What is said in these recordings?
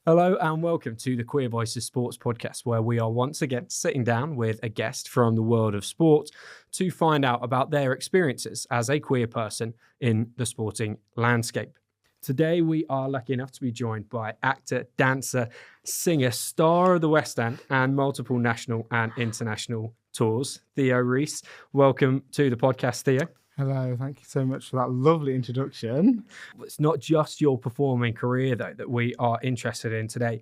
Hello and welcome to the Queer Voices Sports Podcast, where we are once again sitting down with a guest from the world of sport to find out about their experiences as a queer person in the sporting landscape. Today, we are lucky enough to be joined by actor, dancer, singer, star of the West End and multiple national and international tours, Theo Reece. Welcome to the podcast, Theo. Hello, thank you so much for that lovely introduction. It's not just your performing career, though, that we are interested in today.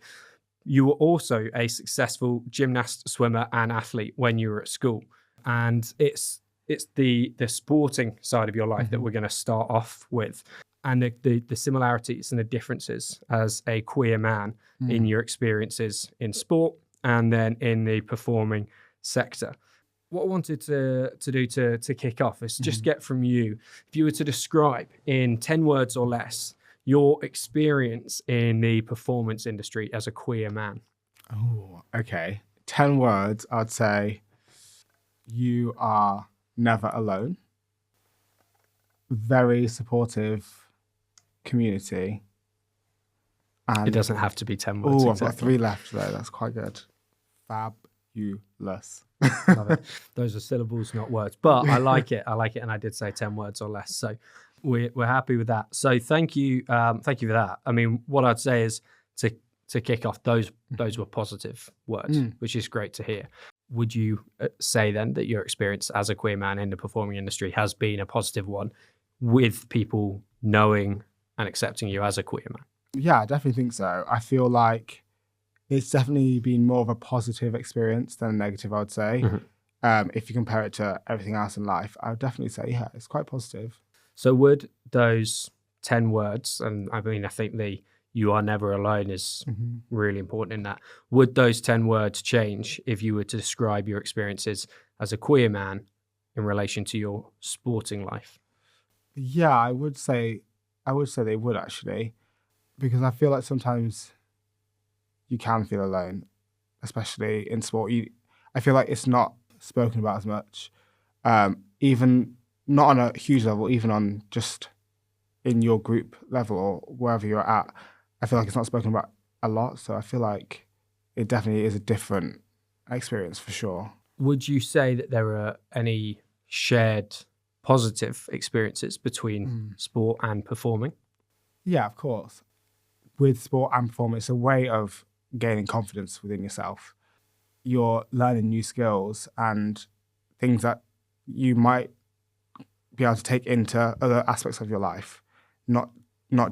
You were also a successful gymnast, swimmer, and athlete when you were at school. And it's the sporting side of your life that we're going to start off with, and the similarities and the differences as a queer man in your experiences in sport and then in the performing sector. What I wanted to do to kick off is just get from you, if you were to describe in 10 words or less, your experience in the performance industry as a queer man. Oh, okay. 10 words, I'd say you are never alone. Very supportive community. And It doesn't have to be 10 words. I've got 3 left though. That's quite good. Fabulous. Love it. Those are syllables, not words, but I like it. And I did say 10 words or less. So we're happy with that. So thank you for that. I mean, what I'd say is to kick off, those were positive words, which is great to hear. Would you say then that your experience as a queer man in the performing industry has been a positive one with people knowing and accepting you as a queer man? Yeah, I definitely think so. I feel like it's definitely been more of a positive experience than a negative, I would say. If you compare it to everything else in life, I would definitely say, yeah, it's quite positive. So would those 10 words, and I mean, I think you are never alone is really important in that. Would those 10 words change if you were to describe your experiences as a queer man in relation to your sporting life? Yeah, I would say they would actually, because I feel like sometimes you can feel alone, especially in sport. I feel like it's not spoken about as much, even not on a huge level, even on just in your group level or wherever you're at. I feel like it's not spoken about a lot. So I feel like it definitely is a different experience for sure. Would you say that there are any shared positive experiences between sport and performing? Yeah, of course. With sport and performance, it's a way of gaining confidence within yourself. You're learning new skills and things that you might be able to take into other aspects of your life, not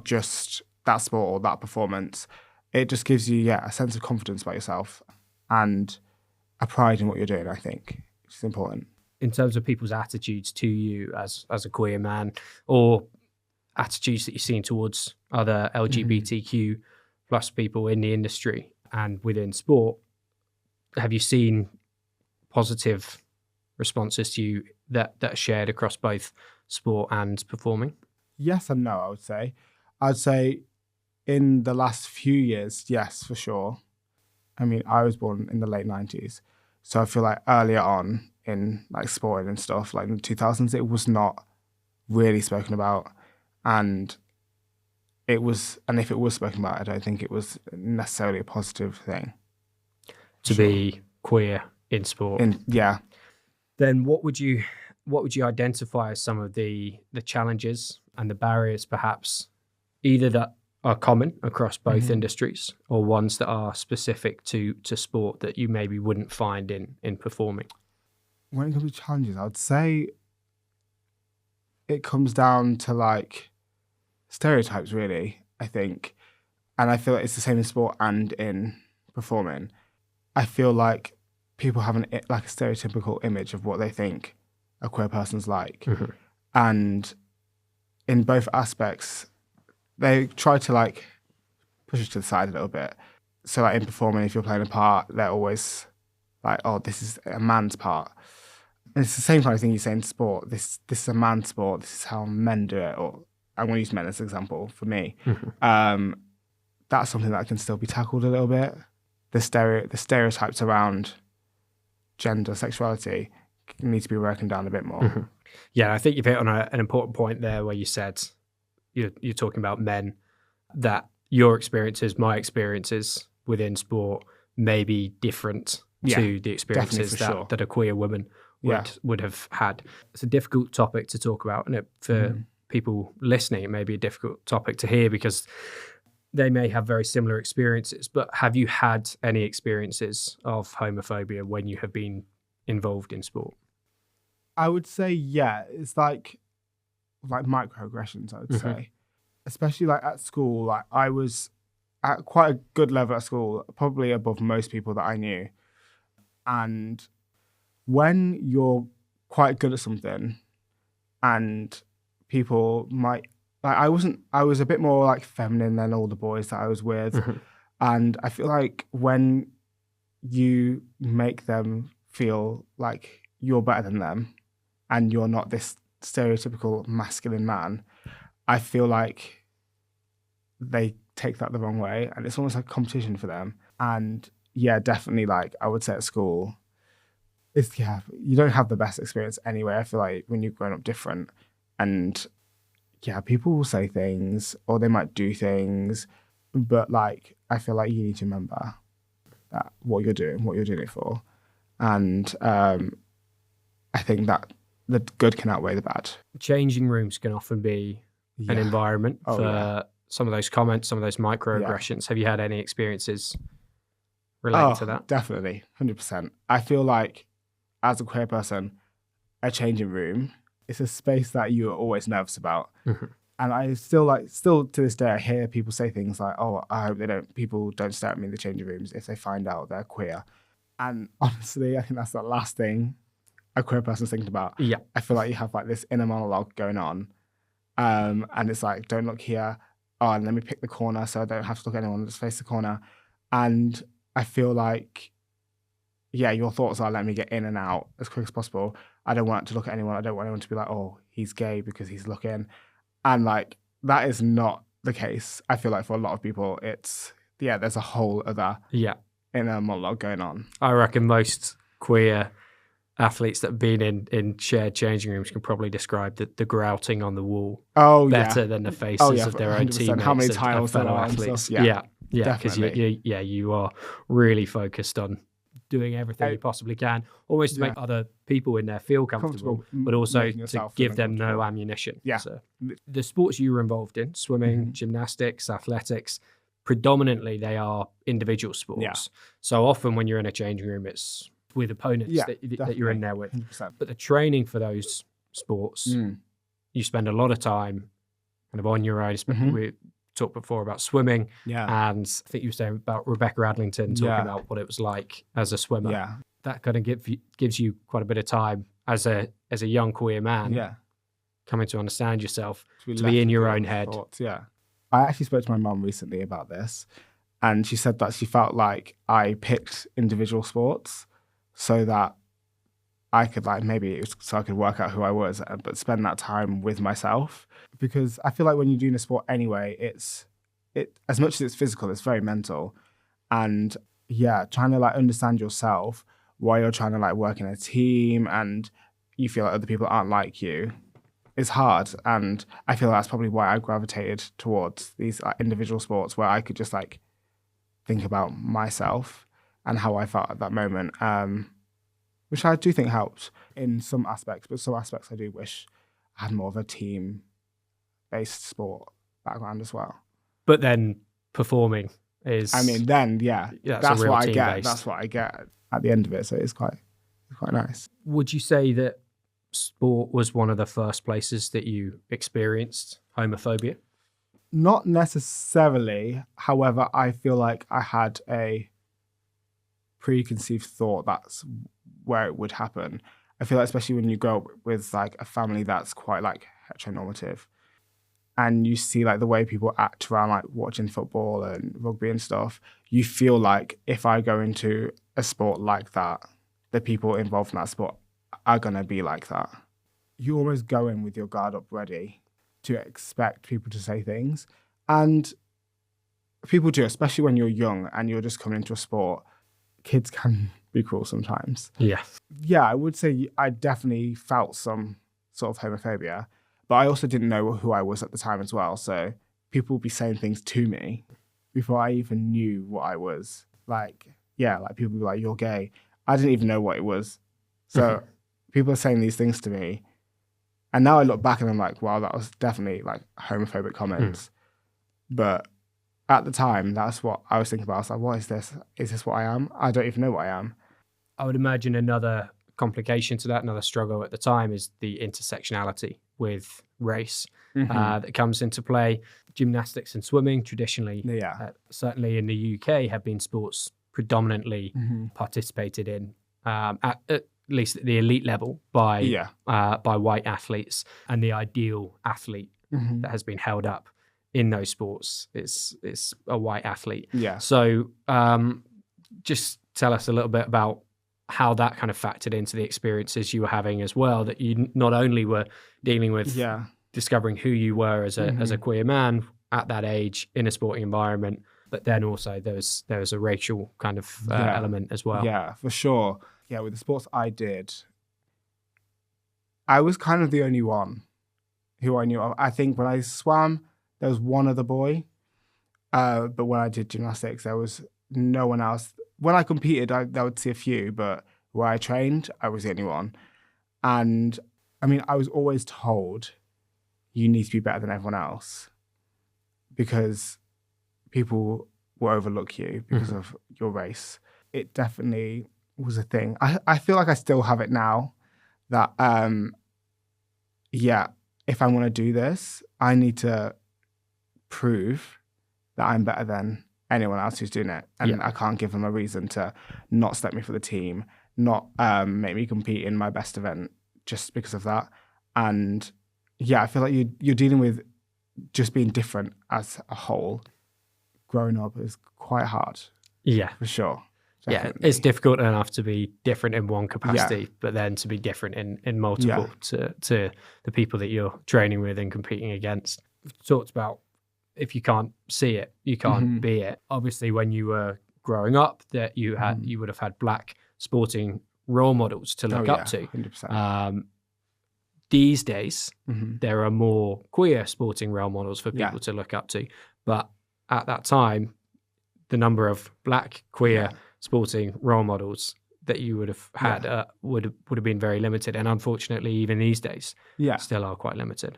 just that sport or that performance. It just gives you, a sense of confidence about yourself and a pride in what you're doing, I think, which is important. In terms of people's attitudes to you as a queer man, or attitudes that you've seen towards other LGBTQ plus people in the industry and within sport, have you seen positive responses to you that are shared across both sport and performing? Yes and no, I would say. I'd say in the last few years, yes, for sure. I mean, I was born in the late 90s. So I feel like earlier on in like sport and stuff, like in the 2000s, it was not really spoken about. And if it was spoken about, I don't think it was necessarily a positive thing. To be queer in sport? Yeah. Then what would you identify as some of the challenges and the barriers, perhaps, either that are common across both industries or ones that are specific to sport that you maybe wouldn't find in performing? When it comes to challenges, I would say it comes down to like stereotypes, really, I think. And I feel like it's the same in sport and in performing. I feel like people have a stereotypical image of what they think a queer person's like. And in both aspects, they try to like push it to the side a little bit. So like in performing, if you're playing a part, they're always like, oh, this is a man's part. And it's the same kind of thing you say in sport. This is a man's sport. This is how men do it. Or I'm going to use men as an example for me. That's something that can still be tackled a little bit. The stereotypes around gender, sexuality need to be broken down a bit more. Yeah, I think you've hit on an important point there where you said you're talking about men, that your experiences, my experiences within sport may be different to the experiences that a queer woman would have had. It's a difficult topic to talk about, and for people listening, it may be a difficult topic to hear because they may have very similar experiences. But have you had any experiences of homophobia when you have been involved in sport? I would say, yeah, it's like microaggressions, I would say. Especially like at school, like I was at quite a good level at school, probably above most people that I knew. And when you're quite good at something and people might, like I was a bit more like feminine than all the boys that I was with. And I feel like when you make them feel like you're better than them and you're not this stereotypical masculine man, I feel like they take that the wrong way and it's almost like competition for them. And yeah, definitely, like I would say at school, you don't have the best experience anyway. I feel like when you're growing up different, and yeah, people will say things or they might do things, but like I feel like you need to remember that what you're doing it for. And I think that the good can outweigh the bad. Changing rooms can often be an environment for some of those comments, some of those microaggressions. Have you had any experiences relating to that? Definitely, 100%. I feel like as a queer person, a changing room is a space that you are always nervous about. And I still to this day, I hear people say things like, "Oh, I hope people don't stare at me in the changing rooms if they find out they're queer." And honestly, I think that's the last thing a queer person's thinking about. Yeah. I feel like you have like this inner monologue going on. And it's like, don't look here. Oh, and let me pick the corner so I don't have to look at anyone, just face the corner. And I feel like, yeah, your thoughts are, let me get in and out as quick as possible. I don't want to look at anyone. I don't want anyone to be like, oh, he's gay because he's looking. And like, that is not the case. I feel like for a lot of people, there's a whole other inner monologue going on. I reckon most queer athletes that have been in shared changing rooms can probably describe the grouting on the wall better than the faces of their own teammates. How many tiles fellow athletes. Yeah, because you are really focused on doing everything you possibly can, almost to make other people in there feel comfortable, but also to give them no ammunition. Yeah. So the sports you were involved in, swimming, gymnastics, athletics, predominantly they are individual sports. Yeah. So often when you're in a changing room, it's with opponents that you're in there with. 100%. But the training for those sports, you spend a lot of time kind of on your own. We talked before about swimming, and I think you were saying about Rebecca Adlington talking about what it was like as a swimmer. Yeah. That kind of gives you quite a bit of time as a young queer man coming to understand yourself, to be in your own head. Thoughts, I actually spoke to my mum recently about this, and she said that she felt like I picked individual sports so that I could so I could work out who I was, but spend that time with myself. Because I feel like when you're doing a sport anyway, it as much as it's physical, it's very mental. And trying to like understand yourself while you're trying to like work in a team and you feel like other people aren't like you, it's hard. And I feel that's probably why I gravitated towards these individual sports where I could just like think about myself and how I felt at that moment, which I do think helped in some aspects, but some aspects I do wish I had more of a team-based sport background as well. But then performing is... I mean, then, that's what I get. That's what I get at the end of it, so it's quite nice. Would you say that sport was one of the first places that you experienced homophobia? Not necessarily. However, I feel like I had a preconceived thought that's where it would happen. I feel like especially when you grow up with like a family that's quite like heteronormative and you see like the way people act around like watching football and rugby and stuff, you feel like if I go into a sport like that, the people involved in that sport are going to be like that. You almost go in with your guard up ready to expect people to say things. And people do, especially when you're young and you're just coming into a sport. Kids can be cruel sometimes. Yeah. Yeah, I would say I definitely felt some sort of homophobia, but I also didn't know who I was at the time as well. So people would be saying things to me before I even knew what I was. Like, yeah, like people would be like, you're gay. I didn't even know what it was. So people are saying these things to me. And now I look back and I'm like, wow, that was definitely like homophobic comments. But at the time, that's what I was thinking about. I was like, what is this? Is this what I am? I don't even know what I am. I would imagine another complication to that, another struggle at the time, is the intersectionality with race that comes into play. Gymnastics and swimming traditionally, certainly in the UK, have been sports predominantly participated in at least at the elite level by white athletes, and the ideal athlete that has been held up in those sports is a white athlete. So just tell us a little bit about how that kind of factored into the experiences you were having as well, that you not only were dealing with discovering who you were as a queer man at that age in a sporting environment, but then also there was a racial kind of element as well. Yeah, for sure. Yeah, with the sports I did, I was kind of the only one who I knew of. I think when I swam, there was one other boy, but when I did gymnastics, there was no one else. When I competed, I would see a few, but where I trained, I was the only one. And I mean, I was always told, you need to be better than everyone else because people will overlook you because of your race. It definitely was a thing. I feel like I still have it now that, if I want to do this, I need to prove that I'm better than anyone else who's doing it. And I can't give them a reason to not select me for the team, not make me compete in my best event just because of that. And I feel like you're dealing with just being different as a whole. Growing up is quite hard. Yeah, for sure. Definitely. Yeah, it's difficult enough to be different in one capacity, but then to be different in multiple to the people that you're training with and competing against. We've talked about if you can't see it, you can't be it. Obviously, when you were growing up, that you would have had black sporting role models to look up to. 100%. These days, there are more queer sporting role models for people to look up to. But at that time, the number of black queer sporting role models that you would have had would have been very limited. And unfortunately, even these days, still are quite limited.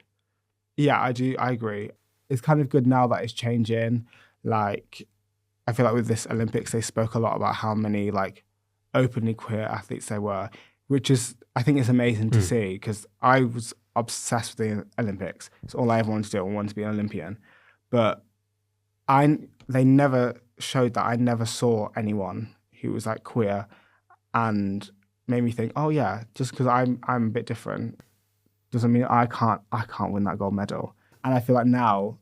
Yeah, I agree. It's kind of good now that it's changing. Like, I feel like with this Olympics, they spoke a lot about how many like openly queer athletes there were, which is, I think it's amazing to see because I was obsessed with the Olympics. It's all I ever wanted to do. I wanted to be an Olympian. But they never showed that. I never saw anyone who was like queer and made me think, oh yeah, just because I'm a bit different doesn't mean I can't win that gold medal. And I feel like now,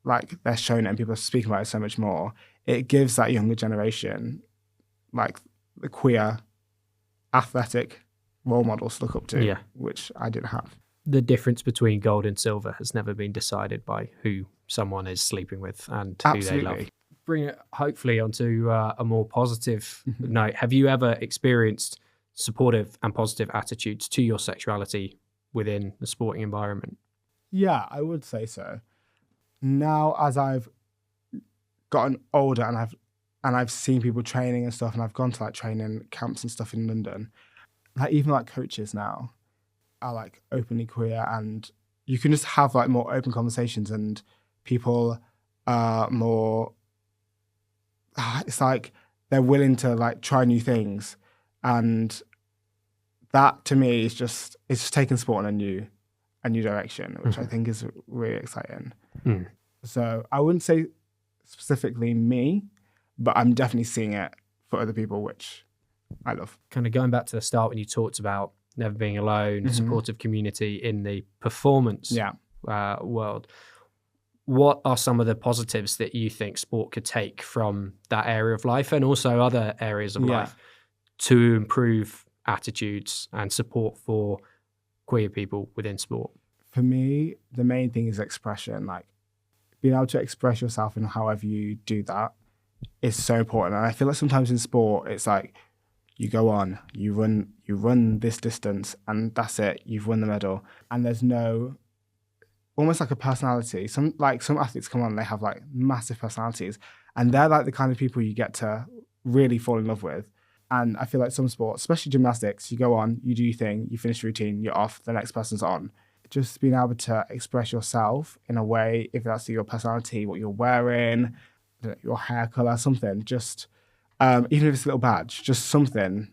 like they're showing it and people are speaking about it so much more, it gives that younger generation like the queer athletic role models to look up to, which I didn't have. The difference between gold and silver has never been decided by who someone is sleeping with and who they love. Bring it hopefully onto a more positive note. Have you ever experienced supportive and positive attitudes to your sexuality within the sporting environment? Yeah, I would say so. Now, as I've gotten older and I've seen people training and stuff, and I've gone to like training camps and stuff in London, like even like coaches now are like openly queer, and you can just have like more open conversations, and people are more. It's like they're willing to like try new things, and that to me is just taking sport in a new direction, which I think is really exciting. So I wouldn't say specifically me, but I'm definitely seeing it for other people, which I love. Kind of going back to the start when you talked about never being alone, supportive community in the performance world. What are some of the positives that you think sport could take from that area of life and also other areas of life to improve attitudes and support for queer people within sport? For me, the main thing is expression. Like being able to express yourself in however you do that is so important. And I feel like sometimes in sport, it's like you go on, you run this distance, and that's it. You've won the medal, and there's no. Almost like a personality. Some athletes come on, they have like massive personalities, And they're like the kind of people you get to really fall in love with. And I feel like some sports, especially gymnastics, you go on, you do your thing, you finish the routine, you're off, the next person's on. Just being able to express yourself in a way, if that's your personality, what you're wearing, your hair color, something, just even if it's a little badge, just something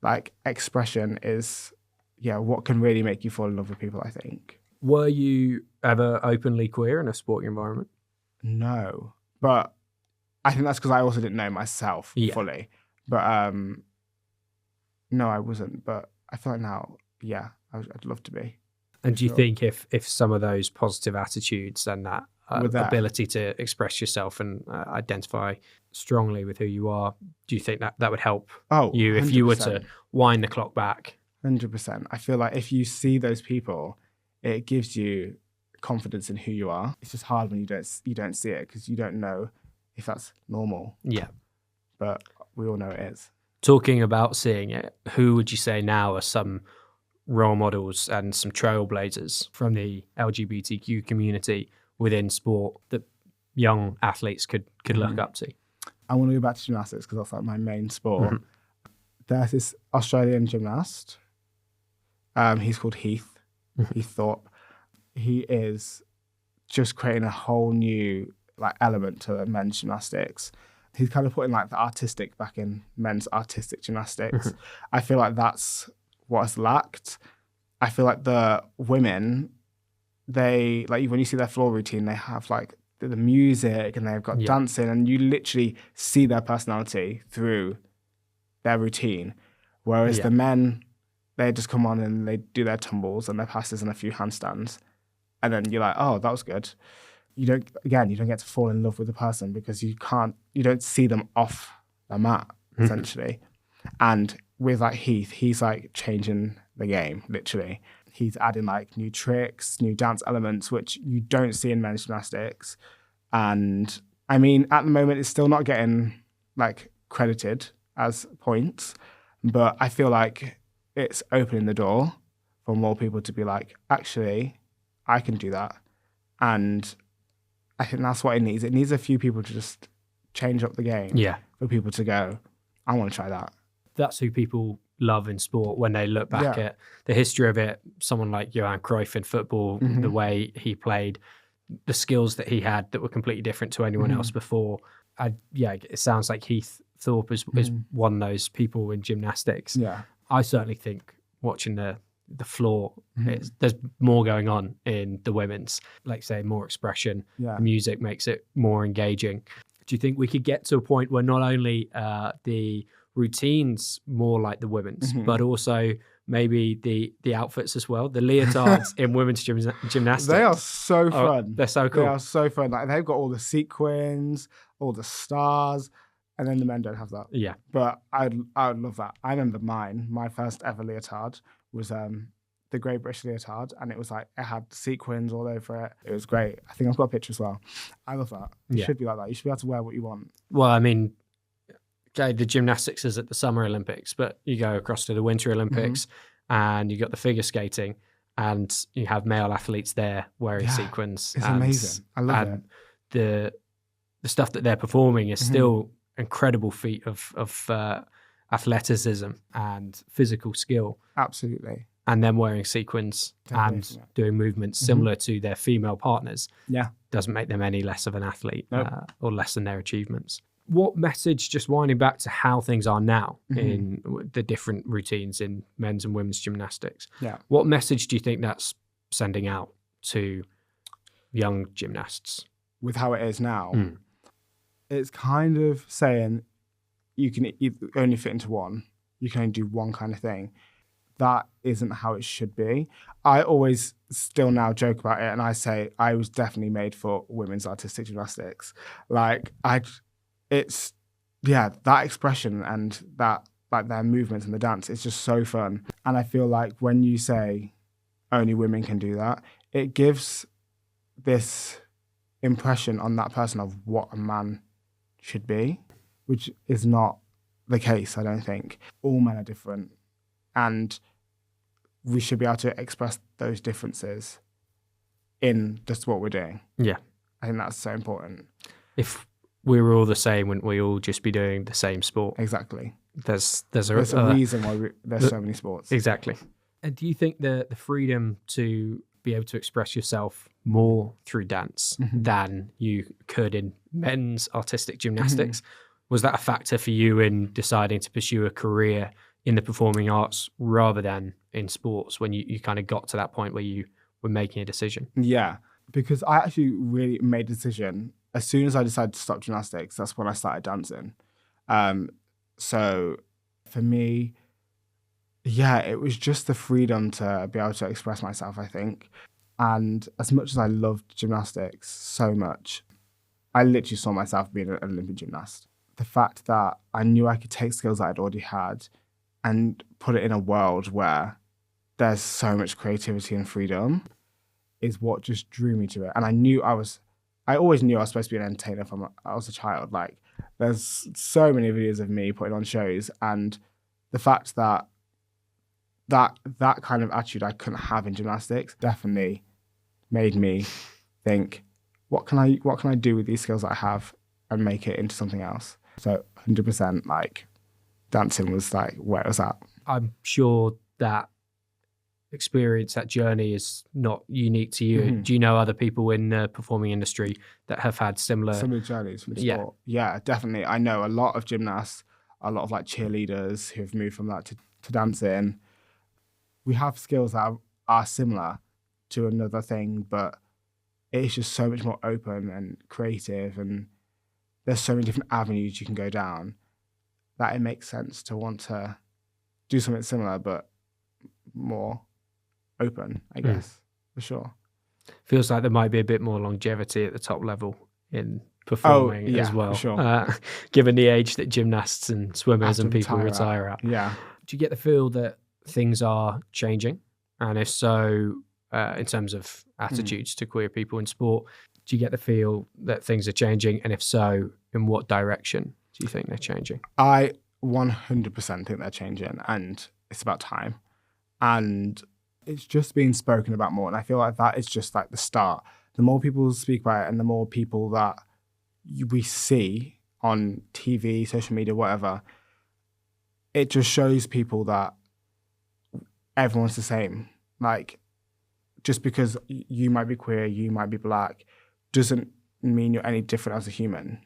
like expression is, what can really make you fall in love with people, I think. Were you ever openly queer in a sporting environment? No, but I think that's because I also didn't know myself fully. But no, I wasn't. But I feel like now, I'd love to be. And do you think if some of those positive attitudes and that ability to express yourself and identify strongly with who you are, do you think that would help you if 100%. You were to wind the clock back? 100%. I feel like if you see those people, it gives you confidence in who you are. It's just hard when you don't see it because you don't know if that's normal. Yeah. But we all know it is. Talking about seeing it, who would you say now are some role models and some trailblazers from the LGBTQ community within sport that young athletes could look up to? I want to go back to gymnastics because that's like my main sport. Mm-hmm. There's this Australian gymnast. He's called Heath. Heath Thorpe. He is just creating a whole new element to men's gymnastics. He's kind of putting the artistic back in men's artistic gymnastics. I feel like that's what has lacked. I feel like the women, they when you see their floor routine, they have the music and they've got dancing, and you literally see their personality through their routine. Whereas the men, they just come on and they do their tumbles and their passes and a few handstands, and then you're like, oh, that was good. You don't get to fall in love with the person because you don't see them off the mat, essentially. And with Heath, he's changing the game, literally. He's adding new tricks, new dance elements, which you don't see in men's gymnastics. And I mean, at the moment, it's still not getting credited as points, but I feel like it's opening the door for more people to be actually, I can do that. And I think that's what it needs. It needs a few people to just change up the game. Yeah. For people to go, I want to try that. That's who people love in sport when they look back at the history of it. Someone like Johan Cruyff in football, the way he played, the skills that he had that were completely different to anyone else before. It sounds like Heath Thorpe is one of those people in gymnastics. Yeah. I certainly think watching the floor, there's more going on in the women's, say more expression. The music makes it more engaging. Do you think we could get to a point where not only the routines more like the women's, but also maybe the outfits as well, the leotards in women's gymnastics? They are so fun. They're so cool. They are so fun. They've got all the sequins, all the stars, and then the men don't have that. Yeah. But I would love that. I remember my first ever leotard was the Great British leotard, and it was it had sequins all over it. It was great. I think I've got a picture as well. I love that. It should be like that. You should be able to wear what you want. Well, I mean, okay, the gymnastics is at the Summer Olympics, but you go across to the Winter Olympics and you got the figure skating, and you have male athletes there wearing sequins. It's amazing. I love it. The stuff that they're performing is still incredible feat of athleticism and physical skill. Absolutely. And them wearing sequins and doing movements similar to their female partners doesn't make them any less of an athlete or less than their achievements. What message, just winding back to how things are now in the different routines in men's and women's gymnastics, what message do you think that's sending out to young gymnasts? With how it is now, it's kind of saying you can only fit into one. You can only do one kind of thing. That isn't how it should be. I always still now joke about it, and I say I was definitely made for women's artistic gymnastics. It's that expression and that their movements and the dance, it's just so fun. And I feel like when you say only women can do that, it gives this impression on that person of what a man should be, which is not the case, I don't think. All men are different, and we should be able to express those differences in just what we're doing. Yeah. I think that's so important. If we were all the same, wouldn't we all just be doing the same sport? Exactly. There's a reason why there's so many sports. Exactly. And do you think the freedom to be able to express yourself more through dance than you could in men's artistic gymnastics, was that a factor for you in deciding to pursue a career in the performing arts rather than in sports when you kind of got to that point where you were making a decision? Yeah, because I actually really made a decision. As soon as I decided to stop gymnastics, that's when I started dancing. So for me, yeah, it was just the freedom to be able to express myself, I think. And as much as I loved gymnastics so much, I literally saw myself being an Olympic gymnast. The fact that I knew I could take skills that I'd already had and put it in a world where there's so much creativity and freedom is what just drew me to it. And I always knew I was supposed to be an entertainer from I was a child. Like, there's so many videos of me putting on shows, and the fact that kind of attitude I couldn't have in gymnastics definitely made me think, what can I do with these skills that I have and make it into something else? So 100%, like, dancing was like where it was at. I'm sure that experience, that journey is not unique to you. Do you know other people in the performing industry that have had similar journeys from sport? Yeah, definitely. I know a lot of gymnasts, a lot of like cheerleaders who've moved from that to dancing. We have skills that are similar to another thing, but it's just so much more open and creative, and there's so many different avenues you can go down that it makes sense to want to do something similar but more open, I guess, for sure. Feels like there might be a bit more longevity at the top level in performing as well. For sure. Given the age that gymnasts and swimmers and people retire at. Yeah. Do you get the feel that things are changing? And if so, in terms of attitudes to queer people in sport, do you get the feel that things are changing? And if so, in what direction do you think they're changing? I 100% think they're changing, and it's about time. And it's just being spoken about more. And I feel like that is just like the start. The more people speak about it and the more people that we see on TV, social media, whatever, it just shows people that everyone's the same. Like, just because you might be queer, you might be black, doesn't mean you're any different as a human.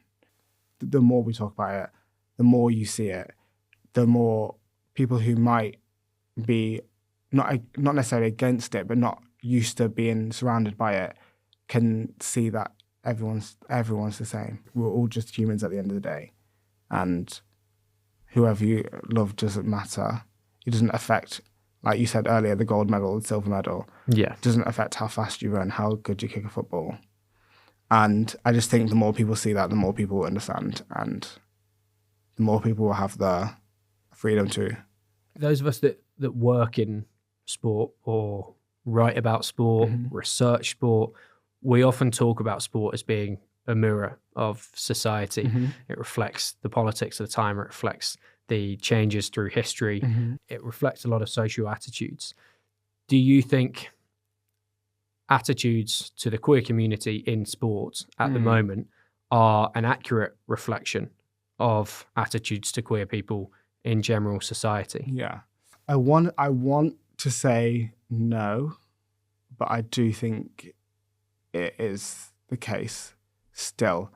The more we talk about it, the more you see it, the more people who might be not necessarily against it, but not used to being surrounded by it, can see that everyone's the same. We're all just humans at the end of the day. And whoever you love doesn't matter. It doesn't affect, like you said earlier, the gold medal, the silver medal. Yeah. It doesn't affect how fast you run, how good you kick a football. And I just think the more people see that, the more people will understand, and the more people will have the freedom to. Those of us that work in sport or write about sport, research sport, we often talk about sport as being a mirror of society. It reflects the politics of the time, it reflects the changes through history, it reflects a lot of social attitudes. Do you think attitudes to the queer community in sport at the moment are an accurate reflection of attitudes to queer people in general society? Yeah. I want to say no, but I do think it is the case still,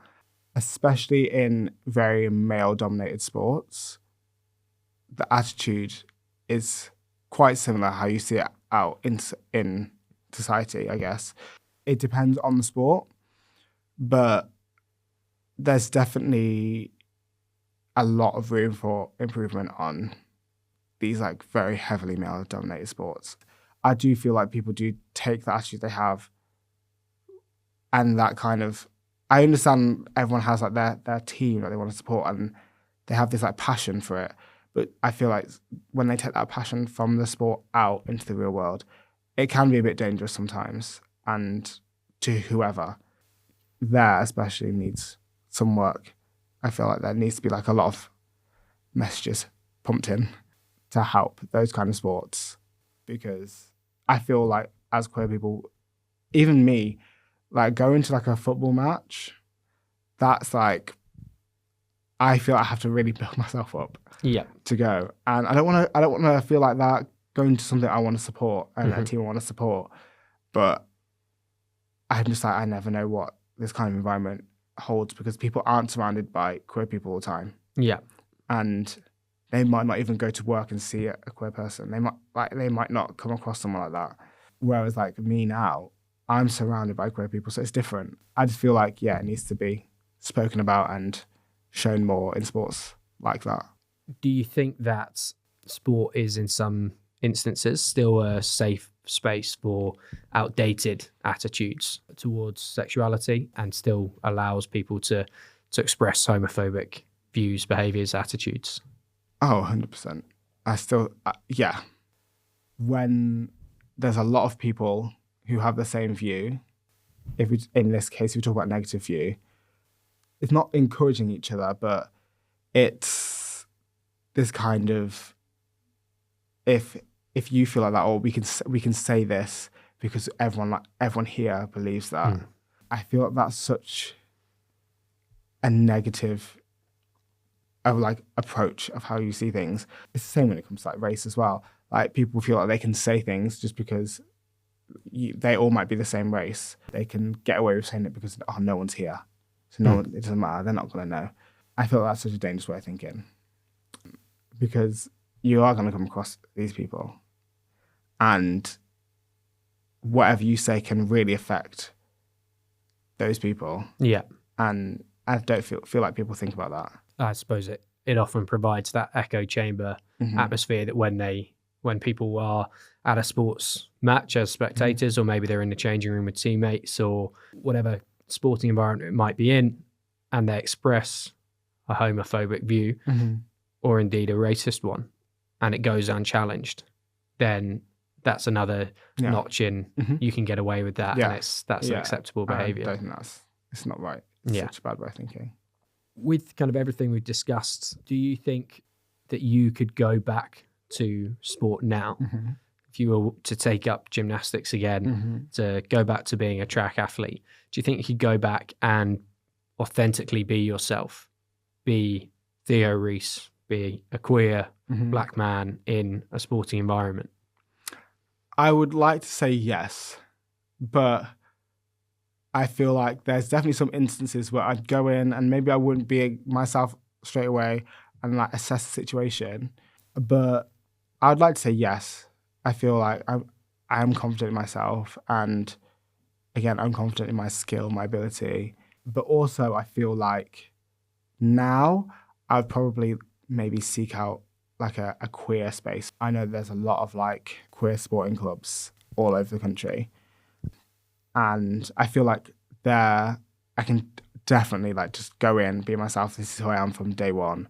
especially in very male-dominated sports. The attitude is quite similar how you see it out in society, I guess. It depends on the sport, but there's definitely a lot of room for improvement on these like very heavily male-dominated sports. I do feel like people do take the attitude they have and that kind of, I understand everyone has like their team that they want to support and they have this like passion for it. But I feel like when they take that passion from the sport out into the real world, it can be a bit dangerous sometimes. And to whoever there especially needs some work. I feel like there needs to be like a lot of messages pumped in to help those kind of sports, because I feel like as queer people, even me, like going to like a football match, that's like I feel I have to really build myself up Yeah. to go. And I don't want to feel like that going to something I want to support and a team I want to support. But I'm just like, I never know what this kind of environment holds because people aren't surrounded by queer people all the time. Yeah. And they might not even go to work and see a queer person. They might not come across someone like that. Whereas like me now, I'm surrounded by queer people, so it's different. I just feel like, yeah, it needs to be spoken about and shown more in sports like that. Do you think that sport is in some instances still a safe space for outdated attitudes towards sexuality and still allows people to express homophobic views, behaviours, attitudes? Oh, 100%. Yeah. When there's a lot of people who have the same view, in this case, if we talk about negative view, it's not encouraging each other, but it's this kind of, if you feel like that, or we can say this because everyone here believes that. I feel like that's such a negative approach of how you see things. It's the same when it comes to like race as well. Like people feel like they can say things just because they all might be the same race. They can get away with saying it because no one's here, so it doesn't matter. They're not going to know. I feel like that's such a dangerous way of thinking because you are going to come across these people, and whatever you say can really affect those people. Yeah, and I don't feel like people think about that. I suppose it often provides that echo chamber atmosphere that when people are at a sports match as spectators, or maybe they're in the changing room with teammates or whatever sporting environment it might be in, and they express a homophobic view or indeed a racist one, and it goes unchallenged, then that's another notch in. You can get away with that, and that's acceptable behaviour. I don't think it's not right. It's such a bad way of thinking. With kind of everything we've discussed, do you think that you could go back to sport now? If you were to take up gymnastics again, to go back to being a track athlete, do you think you could go back and authentically be yourself, be Theo Reece, be a queer black man in a sporting environment? I would like to say yes, but I feel like there's definitely some instances where I'd go in and maybe I wouldn't be myself straight away and like assess the situation. But I'd like to say yes. I feel like I am confident in myself, and again, I'm confident in my skill, my ability. But also I feel like now I'd probably maybe seek out like a queer space. I know there's a lot of like queer sporting clubs all over the country. And I feel like I can definitely like just go in, be myself. This is who I am from day one.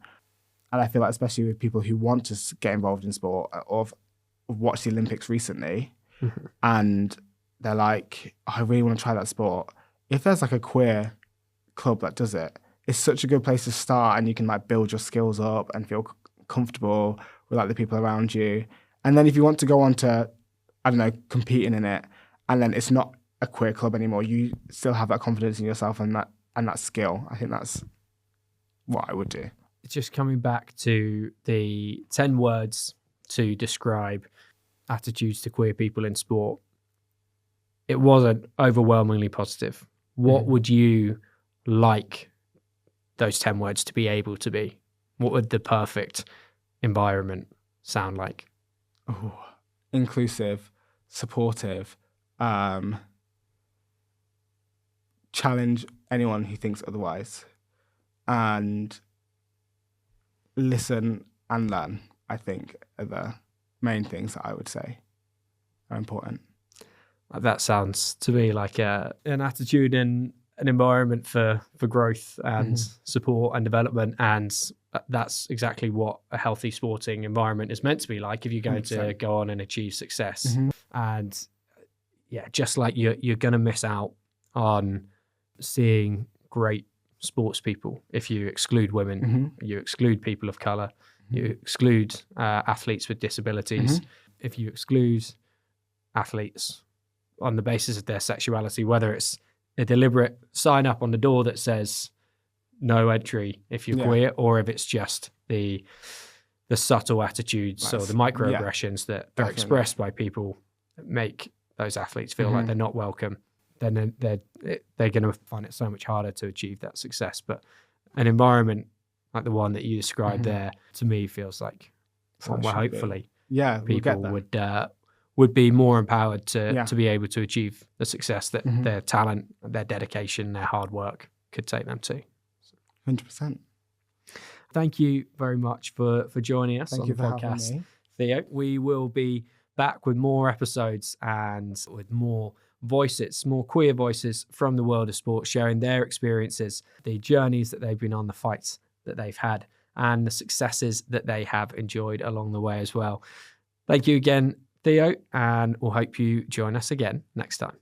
And I feel like especially with people who want to get involved in sport or have watched the Olympics recently, and they're like, oh, I really want to try that sport. If there's like a queer club that does it, it's such a good place to start, and you can like build your skills up and feel comfortable with like the people around you. And then if you want to go on to, I don't know, competing in it, and then it's not a queer club anymore, you still have that confidence in yourself and that skill. I think that's what I would do. Just coming back to the 10 words to describe attitudes to queer people in sport, it wasn't overwhelmingly positive. What would you like those 10 words to be able to be? What would the perfect environment sound like? Oh, inclusive, supportive, challenge anyone who thinks otherwise, and listen and learn, I think, are the main things that I would say are important. That sounds to me like an attitude and an environment for growth and support and development, and that's exactly what a healthy sporting environment is meant to be like if you're going 100%. to go on and achieve success. And yeah, just like you're going to miss out on seeing great sports people if you exclude women, you exclude people of color, you exclude athletes with disabilities, if you exclude athletes on the basis of their sexuality, whether it's a deliberate sign up on the door that says no entry if you're queer, or if it's just the subtle attitudes or the microaggressions that are expressed by people that make those athletes feel like they're not welcome, then they're going to find it so much harder to achieve that success. But an environment like the one that you described there, to me, feels like one where hopefully people would be more empowered to be able to achieve the success that their talent, their dedication, their hard work could take them to. 100%. Thank you very much for joining us on the podcast, Theo. We will be back with more episodes and with more voices, more queer voices from the world of sport, sharing their experiences, the journeys that they've been on, the fights that they've had, and the successes that they have enjoyed along the way as well. Thank you again, Theo, and we'll hope you join us again next time.